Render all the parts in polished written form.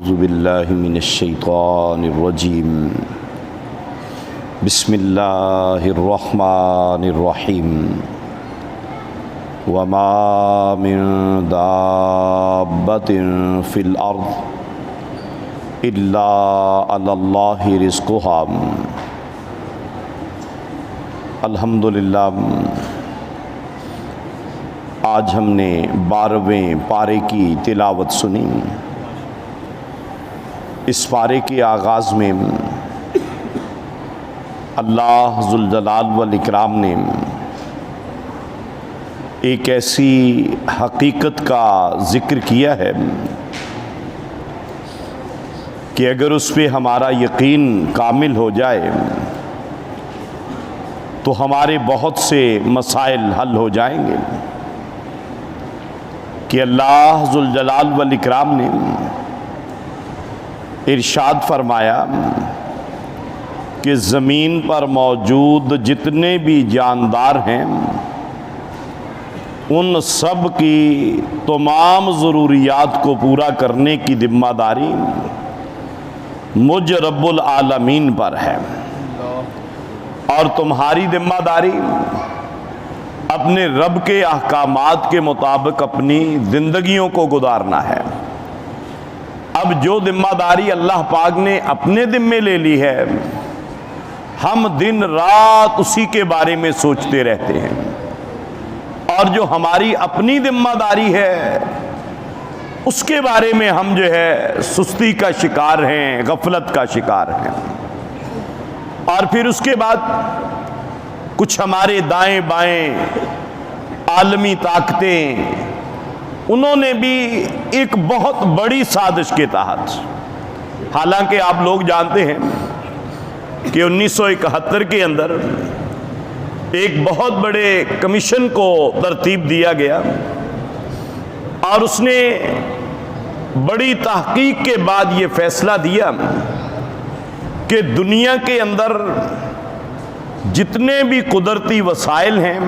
اعوذ باللہ من الشیطان الرجیم بسم اللہ الرحمن الرحیم وما من دابۃ فی الارض الا علی اللہ رزقها۔ الحمدللہ، آج ہم نے 12ویں پارے کی تلاوت سنی۔ اس پارے کے آغاز میں اللہ ذوالجلال والاکرام نے ایک ایسی حقیقت کا ذکر کیا ہے کہ اگر اس پہ ہمارا یقین کامل ہو جائے تو ہمارے بہت سے مسائل حل ہو جائیں گے، کہ اللہ ذوالجلال والاکرام نے ارشاد فرمایا کہ زمین پر موجود جتنے بھی جاندار ہیں ان سب کی تمام ضروریات کو پورا کرنے کی ذمہ داری مجھ رب العالمین پر ہے، اور تمہاری ذمہ داری اپنے رب کے احکامات کے مطابق اپنی زندگیوں کو گزارنا ہے۔ اب جو ذمہ داری اللہ پاک نے اپنے ذمے لے لی ہے، ہم دن رات اسی کے بارے میں سوچتے رہتے ہیں، اور جو ہماری اپنی ذمہ داری ہے اس کے بارے میں ہم جو ہے سستی کا شکار ہیں، غفلت کا شکار ہیں۔ اور پھر اس کے بعد کچھ ہمارے دائیں بائیں عالمی طاقتیں، انہوں نے بھی ایک بہت بڑی سازش کے تحت، حالانکہ آپ لوگ جانتے ہیں کہ 1971 کے اندر ایک بہت بڑے کمیشن کو ترتیب دیا گیا، اور اس نے بڑی تحقیق کے بعد یہ فیصلہ دیا کہ دنیا کے اندر جتنے بھی قدرتی وسائل ہیں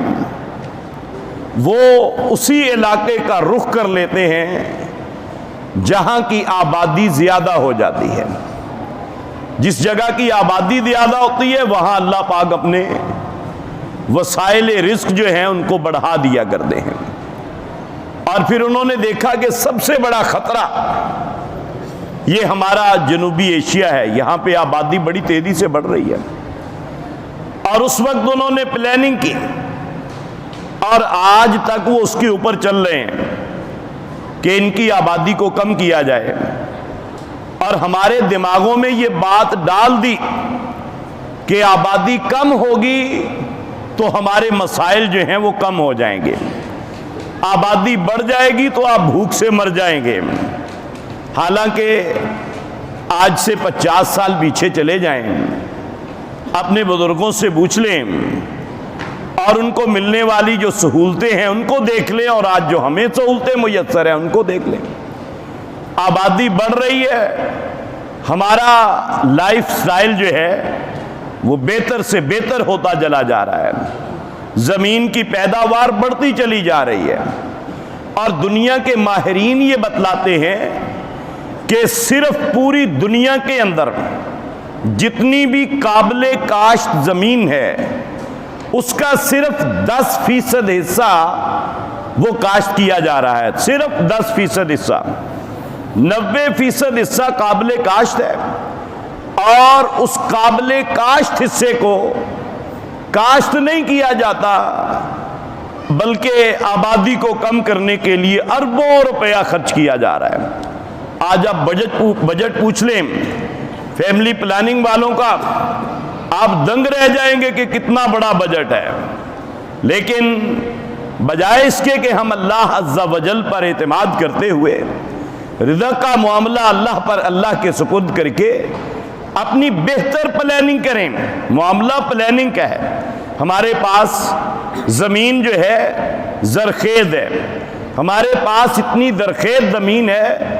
وہ اسی علاقے کا رخ کر لیتے ہیں جہاں کی آبادی زیادہ ہو جاتی ہے۔ جس جگہ کی آبادی زیادہ ہوتی ہے وہاں اللہ پاک اپنے وسائل رزق جو ہیں ان کو بڑھا دیا کرتے ہیں۔ اور پھر انہوں نے دیکھا کہ سب سے بڑا خطرہ یہ ہمارا جنوبی ایشیا ہے، یہاں پہ آبادی بڑی تیزی سے بڑھ رہی ہے، اور اس وقت انہوں نے پلاننگ کی، اور آج تک وہ اس کے اوپر چل رہے ہیں کہ ان کی آبادی کو کم کیا جائے، اور ہمارے دماغوں میں یہ بات ڈال دی کہ آبادی کم ہوگی تو ہمارے مسائل جو ہیں وہ کم ہو جائیں گے، آبادی بڑھ جائے گی تو آپ بھوک سے مر جائیں گے۔ حالانکہ آج سے 50 سال پیچھے چلے جائیں، اپنے بزرگوں سے پوچھ لیں اور ان کو ملنے والی جو سہولتیں ہیں ان کو دیکھ لیں، اور آج جو ہمیں سہولتیں میسر ہیں ان کو دیکھ لیں۔ آبادی بڑھ رہی ہے، ہمارا لائف سٹائل جو ہے وہ بہتر سے بہتر ہوتا چلا جا رہا ہے، زمین کی پیداوار بڑھتی چلی جا رہی ہے، اور دنیا کے ماہرین یہ بتلاتے ہیں کہ صرف پوری دنیا کے اندر جتنی بھی قابل کاشت زمین ہے اس کا صرف 10% حصہ وہ کاشت کیا جا رہا ہے، صرف 10% حصہ، 90% حصہ قابل کاشت ہے، اور اس قابل کاشت حصے کو کاشت نہیں کیا جاتا بلکہ آبادی کو کم کرنے کے لیے اربوں روپیہ خرچ کیا جا رہا ہے۔ آج آپ بجٹ پوچھ لیں فیملی پلاننگ والوں کا، آپ دنگ رہ جائیں گے کہ کتنا بڑا بجٹ ہے، لیکن بجائے اس کے کہ ہم اللہ عز و جل پر اعتماد کرتے ہوئے رزق کا معاملہ اللہ کے سپرد کر کے اپنی بہتر پلاننگ کریں۔ معاملہ پلاننگ کا ہے، ہمارے پاس زمین جو ہے زرخیز ہے، ہمارے پاس اتنی زرخیز زمین ہے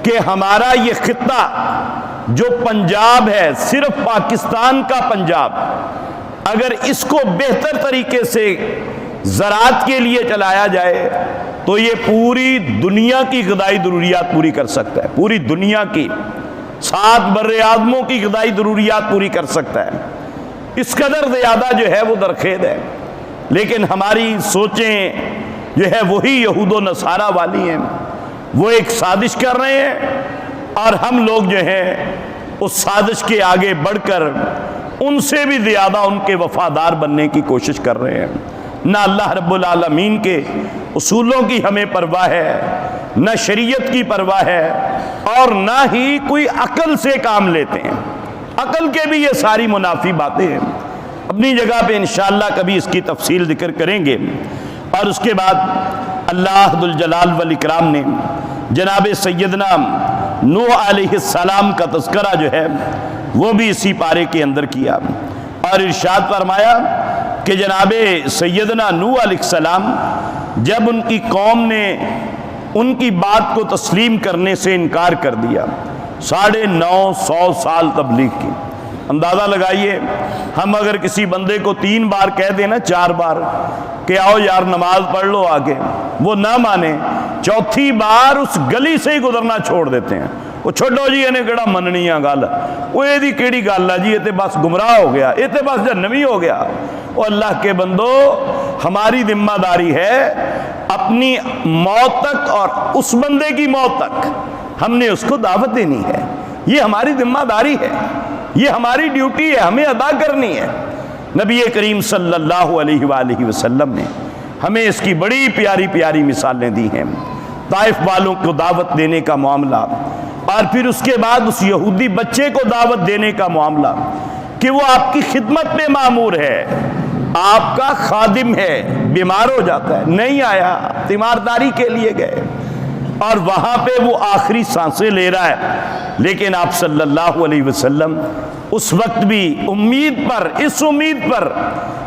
کہ ہمارا یہ خطہ جو پنجاب ہے، صرف پاکستان کا پنجاب، اگر اس کو بہتر طریقے سے زراعت کے لیے چلایا جائے تو یہ پوری دنیا کی غذائی ضروریات پوری کر سکتا ہے، پوری دنیا کی 7 بر اعظموں کی غذائی ضروریات پوری کر سکتا ہے۔ اس قدر زیادہ جو ہے وہ درخید ہے، لیکن ہماری سوچیں جو ہے وہی یہود و نصارہ والی ہیں، وہ ایک سازش کر رہے ہیں اور ہم لوگ جو ہیں اس سازش کے آگے بڑھ کر ان سے بھی زیادہ ان کے وفادار بننے کی کوشش کر رہے ہیں۔ نہ اللہ رب العالمین کے اصولوں کی ہمیں پرواہ ہے، نہ شریعت کی پرواہ ہے، اور نہ ہی کوئی عقل سے کام لیتے ہیں۔ عقل کے بھی یہ ساری منافی باتیں ہیں، اپنی جگہ پہ انشاءاللہ کبھی اس کی تفصیل ذکر کریں گے۔ اور اس کے بعد اللہ ذو الجلال والاکرام نے جناب سیدنا نوح علیہ السلام کا تذکرہ جو ہے وہ بھی اسی پارے کے اندر کیا، اور ارشاد فرمایا کہ جناب سیدنا نوح علیہ السلام جب ان کی قوم نے ان کی بات کو تسلیم کرنے سے انکار کر دیا، 950 سال تبلیغ کی، اندازہ لگائیے ہم اگر کسی بندے کو 3 بار کہہ دیں نا، 4 بار کہ آؤ یار نماز پڑھ لو آگے، وہ نہ مانے، 4تھی بار اس گلی سے ہی گزرنا چھوڑ دیتے ہیں۔ وہ چھوڑو جی انہیں کہڑا مننی ہے گل، وہ یہ کیڑی گل ہے جی، یہ تے بس گمراہ ہو گیا، یہ تے بس جہنمی ہو گیا۔ وہ اللہ کے بندو، ہماری ذمہ داری ہے اپنی موت تک اور اس بندے کی موت تک ہم نے اس کو دعوت دینی ہے، یہ ہماری ذمہ داری ہے، یہ ہماری ڈیوٹی ہے، ہمیں ادا کرنی ہے۔ نبی کریم صلی اللہ علیہ وآلہ وسلم نے ہمیں اس کی بڑی پیاری پیاری مثالیں دی ہیں۔ طائف والوں کو دعوت دینے کا معاملہ، اور پھر اس کے بعد اس یہودی بچے کو دعوت دینے کا معاملہ کہ وہ آپ کی خدمت میں مامور ہے، آپ کا خادم ہے، بیمار ہو جاتا ہے، نہیں آیا، تیمارداری کے لیے گئے، اور وہاں پہ وہ آخری سانسیں لے رہا ہے، لیکن آپ صلی اللہ علیہ وسلم اس وقت بھی امید پر، اس امید پر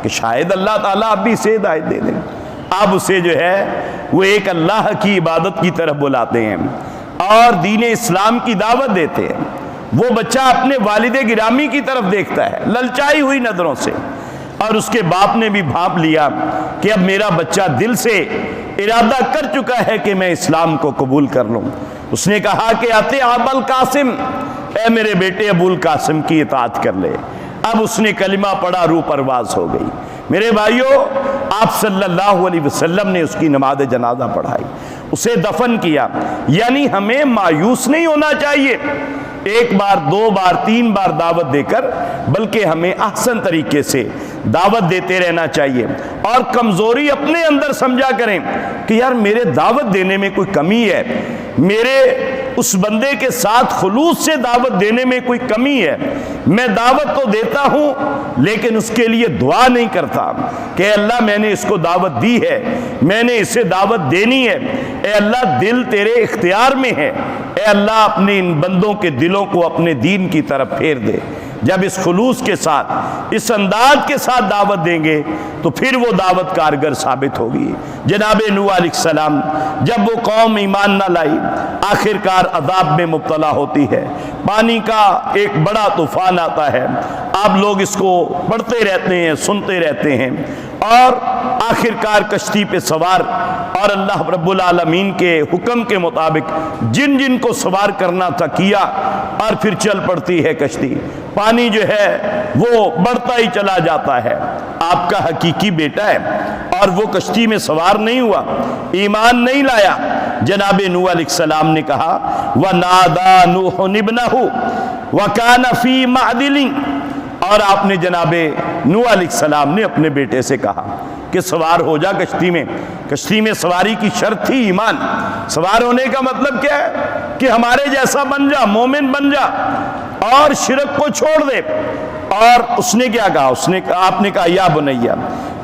کہ شاید اللہ تعالیٰ اب بھی اسے ہدایت دے دیں، آپ اسے جو ہے وہ ایک اللہ کی عبادت کی طرف بلاتے ہیں اور دین اسلام کی دعوت دیتے ہیں۔ وہ بچہ اپنے والد گرامی کی طرف دیکھتا ہے للچائی ہوئی نظروں سے، اور اس کے باپ نے بھی بھانپ لیا کہ اب میرا بچہ دل سے ارادہ کر چکا ہے کہ میں اسلام کو قبول کر لوں۔ اس نے کہا کہ اطیع ابا القاسم، اے میرے بیٹے ابو القاسم کی اطاعت کر لے۔ اب اس نے کلمہ پڑھا، روح پرواز ہو گئی۔ میرے بھائیوں، آپ صلی اللہ علیہ وسلم نے اس کی نماز جنازہ پڑھائی، اسے دفن کیا۔ یعنی ہمیں مایوس نہیں ہونا چاہیے 1 بار 2 بار 3 بار دعوت دے کر، بلکہ ہمیں احسن طریقے سے دعوت دیتے رہنا چاہیے، اور کمزوری اپنے اندر سمجھا کریں کہ یار میرے دعوت دینے میں کوئی کمی ہے، میرے اس بندے کے ساتھ خلوص سے دعوت دینے میں کوئی کمی ہے، میں دعوت تو دیتا ہوں لیکن اس کے لیے دعا نہیں کرتا کہ اے اللہ میں نے اس کو دعوت دی ہے، میں نے اسے دعوت دینی ہے، اے اللہ دل تیرے اختیار میں ہے، اے اللہ اپنے ان بندوں کے دلوں کو اپنے دین کی طرف پھیر دے۔ جب اس خلوص کے ساتھ، اس انداز کے ساتھ دعوت دیں گے تو پھر وہ دعوت کارگر ثابت ہوگی۔ جناب نوح علیہ السلام جب وہ قوم ایمان نہ لائی، آخر کار عذاب میں مبتلا ہوتی ہے، پانی کا ایک بڑا طوفان آتا ہے، آپ لوگ اس کو پڑھتے رہتے ہیں، سنتے رہتے ہیں، اور آخر کار کشتی پہ سوار، اور اللہ رب العالمین کے حکم کے مطابق جن جن کو سوار کرنا تھا کیا، اور پھر چل پڑتی ہے کشتی۔ پانی جو ہے وہ بڑھتا ہی چلا جاتا ہے، آپ کا حقیقی بیٹا ہے اور وہ کشتی میں سوار نہیں ہوا، ایمان نہیں لایا۔ جناب نوح علیہ السلام نے کہا وَنَادَى نُوحٌ ابْنَهُ وَكَانَ فِي مَعْدِلٍ، اور آپ نے جناب نوح علیہ السلام نے اپنے بیٹے سے کہا کہ سوار ہو جا کشتی میں۔ کشتی میں سواری کی شرط تھی ایمان۔ سوار ہونے کا مطلب کیا ہے کہ ہمارے جیسا بن جا، مومن بن جا، اور شرک کو چھوڑ دے۔ اور اس نے کیا کہا؟ آپ نے کہا یا بنیا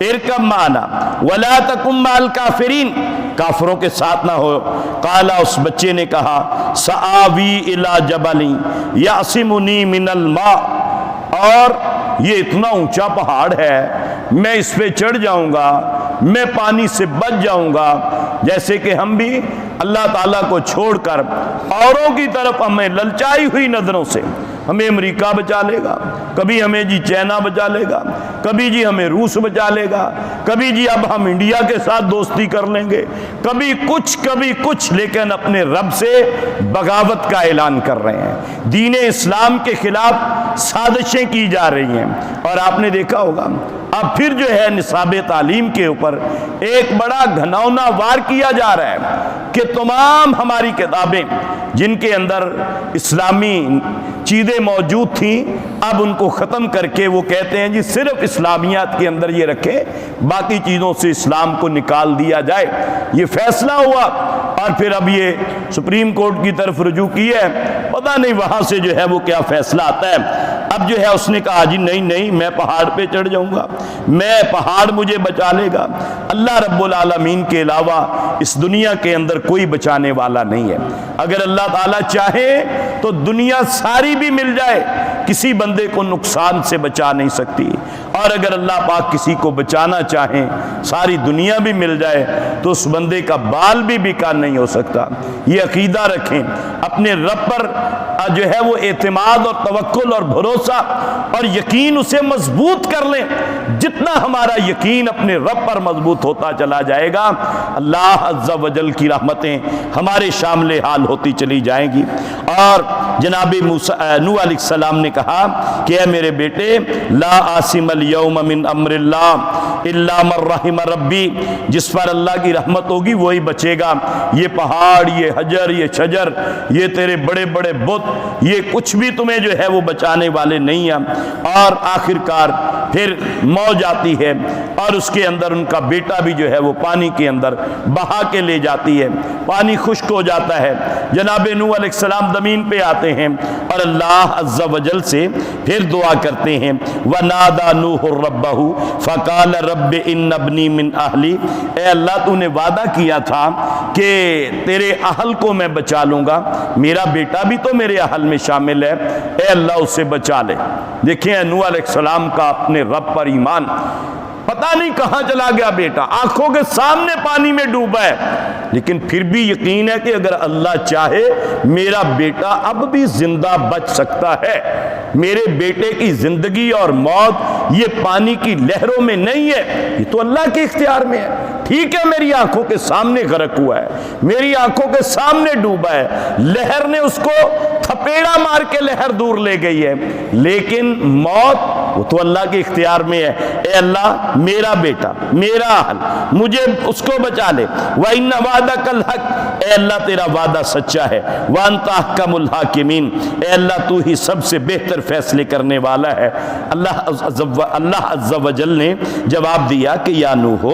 ارکب معنا ولا تکن مع الکافرین، کافروں کے ساتھ نہ ہو۔ قال، اس بچے نے کہا سآوی الی جبل یعصمنی من الماء، اور یہ اتنا اونچا پہاڑ ہے، میں اس پہ چڑھ جاؤں گا، میں پانی سے بچ جاؤں گا۔ جیسے کہ ہم بھی اللہ تعالیٰ کو چھوڑ کر اوروں کی طرف ہمیں للچائی ہوئی نظروں سے ہمیں امریکہ بچا لے گا، کبھی ہمیں جی چائنا بچا لے گا، کبھی جی ہمیں روس بچا لے گا، کبھی جی اب ہم انڈیا کے ساتھ دوستی کر لیں گے، کبھی کچھ، لیکن اپنے رب سے بغاوت کا اعلان کر رہے ہیں، دین اسلام کے خلاف سازشیں کی جا رہی ہیں۔ اور آپ نے دیکھا ہوگا اب پھر جو ہے نصاب تعلیم کے اوپر ایک بڑا گھناؤنا وار کیا جا رہا ہے کہ تمام ہماری کتابیں جن کے اندر اسلامی چیزیں موجود تھیں اب ان کو ختم کر کے وہ کہتے ہیں جی صرف اسلامیات کے اندر یہ رکھیں، باقی چیزوں سے اسلام کو نکال دیا جائے۔ یہ فیصلہ ہوا اور پھر اب یہ سپریم کورٹ کی طرف رجوع کی ہے، پتہ نہیں وہاں سے جو ہے وہ کیا فیصلہ آتا ہے۔ اب جو ہے اس نے کہا جی نہیں میں پہاڑ پہ چڑھ جاؤں گا، میں پہاڑ مجھے بچا لے گا۔ اللہ رب العالمین کے علاوہ اس دنیا کے اندر کوئی بچانے والا نہیں ہے۔ اگر اللہ تعالیٰ چاہے تو دنیا ساری بھی مل جائے، کسی بندے کو نقصان سے بچا نہیں سکتی، اور اگر اللہ پاک کسی کو بچانا چاہیں ساری دنیا بھی مل جائے تو اس بندے کا بال بھی بیکار نہیں ہو سکتا۔ یہ عقیدہ رکھیں، اپنے رب پر جو ہے وہ اعتماد اور توکل اور بھروسہ اور یقین اسے مضبوط کر لیں۔ جتنا ہمارا یقین اپنے رب پر مضبوط ہوتا چلا جائے گا، اللہ عز و جل کی رحمتیں ہمارے شامل حال ہوتی چلی جائیں گی۔ اور جناب نوح علیہ السلام نے کہا کہ اے میرے بیٹے، لا عاصم اليوم من امر اللہ الا من رحم ربی، جس پر اللہ کی رحمت ہوگی وہی بچے گا۔ یہ پہاڑ، یہ حجر، یہ شجر، یہ تیرے بڑے بڑے بت، یہ کچھ بھی تمہیں جو ہے وہ بچانے والے نہیں ہیں۔ اور آخر کار پھر موج آتی ہے اور اس کے اندر ان کا بیٹا بھی جو ہے وہ پانی کے اندر بہا کے لے جاتی ہے، پانی خشک ہو جاتا ہے۔ جناب نوح علیہ السلام زمین پہ آتے ہیں اور اللہ عز و جل سے پھر دعا کرتے ہیں، وَنَادَى نُوحٌ رَبَّهُ فَقَالَ رَبِّ إِنَّ ابْنِي مِنْ أَهْلِي، اے اللہ تو نے وعدہ کیا تھا کہ تیرے اہل کو میں بچا لوں گا، میرا بیٹا بھی تو میرے اہل میں شامل ہے، اے اللہ اسے بچا لے۔ دیکھیں نوح علیہ السلام کا اپنے رب پر ایمان، پتہ نہیں کہاں چلا گیا بیٹا، آنکھوں کے سامنے پانی میں ڈوبا ہے، لیکن پھر بھی یقین ہے کہ اگر اللہ چاہے میرا بیٹا اب بھی زندہ بچ سکتا ہے۔ میرے بیٹے کی زندگی اور موت یہ پانی کی لہروں میں نہیں ہے، یہ تو اللہ کے اختیار میں ہے۔ ٹھیک ہے میری آنکھوں کے سامنے غرق ہوا ہے، میری آنکھوں کے سامنے ڈوبا ہے، لہر نے اس کو تھپیڑا مار کے لہر دور لے گئی ہے، لیکن موت وہ تو اللہ کے اختیار میں ہے۔ اے اللہ میرا بیٹا، میرا اہل، مجھے اس کو بچا لے۔ وَإِنَّ وَعْدَكَ الْحَقُّ، اے اللہ تیرا وعدہ سچا ہے۔ وَأَنْتَ أَحْكَمُ الْحَاكِمِينَ، اے اللہ تو ہی سب سے بہتر فیصلے کرنے والا ہے۔ اللہ عز و جل نے جواب دیا کہ یا نوح،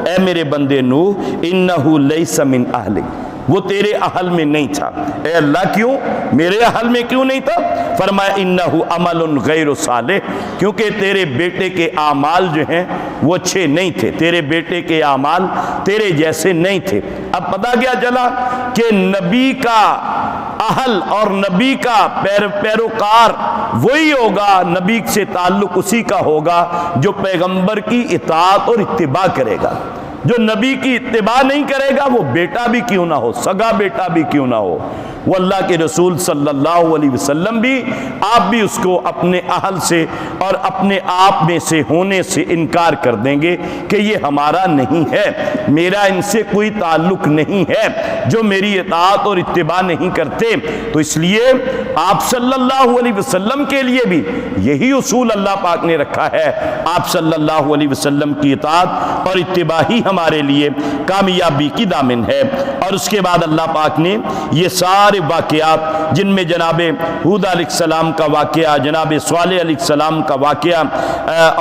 اے میرے بندے نوح، انہو لیس من اہلک، وہ تیرے اہل میں نہیں تھا۔ اے اللہ کیوں؟ میرے اہل میں کیوں نہیں تھا؟ فرمایا انہو عمل غیر صالح، کیونکہ تیرے بیٹے کے اعمال جو ہیں وہ اچھے نہیں تھے، تیرے بیٹے کے اعمال تیرے جیسے نہیں تھے۔ اب پتہ کیا چلا کہ نبی کا اہل اور نبی کا پیروکار وہی ہوگا، نبی سے تعلق اسی کا ہوگا جو پیغمبر کی اطاعت اور اتباع کرے گا۔ جو نبی کی اتباع نہیں کرے گا وہ بیٹا بھی کیوں نہ ہو، سگا بیٹا بھی کیوں نہ ہو، وہ اللہ کے رسول صلی اللہ علیہ وسلم بھی، آپ بھی اس کو اپنے اہل سے اور اپنے آپ میں سے ہونے سے انکار کر دیں گے کہ یہ ہمارا نہیں ہے، میرا ان سے کوئی تعلق نہیں ہے، جو میری اطاعت اور اتباع نہیں کرتے۔ تو اس لیے آپ صلی اللہ علیہ وسلم کے لیے بھی یہی اصول اللہ پاک نے رکھا ہے، آپ صلی اللہ علیہ وسلم کی اطاعت اور اتباع ہی ہمارے لیے کامیابی کی دامن ہے۔ اور اس کے بعد اللہ پاک نے یہ سارے واقعات جن میں جناب ہود علیہ السلام کا واقعہ، جناب صالح علیہ السلام کا واقعہ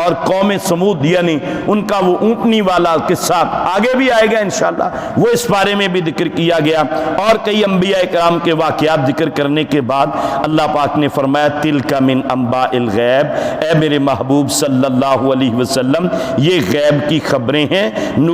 اور قوم سمود یعنی ان کا وہ اونٹنی والا قصہ آگے بھی آئے گا انشاءاللہ، وہ اس بارے میں بھی ذکر کیا گیا، اور کئی انبیاء کرام کے واقعات ذکر کرنے کے بعد اللہ پاک نے فرمایا تلک من انباء الغیب، اے میرے محبوب صلی اللہ علیہ وسلم یہ غیب کی خبریں ہیں،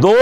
2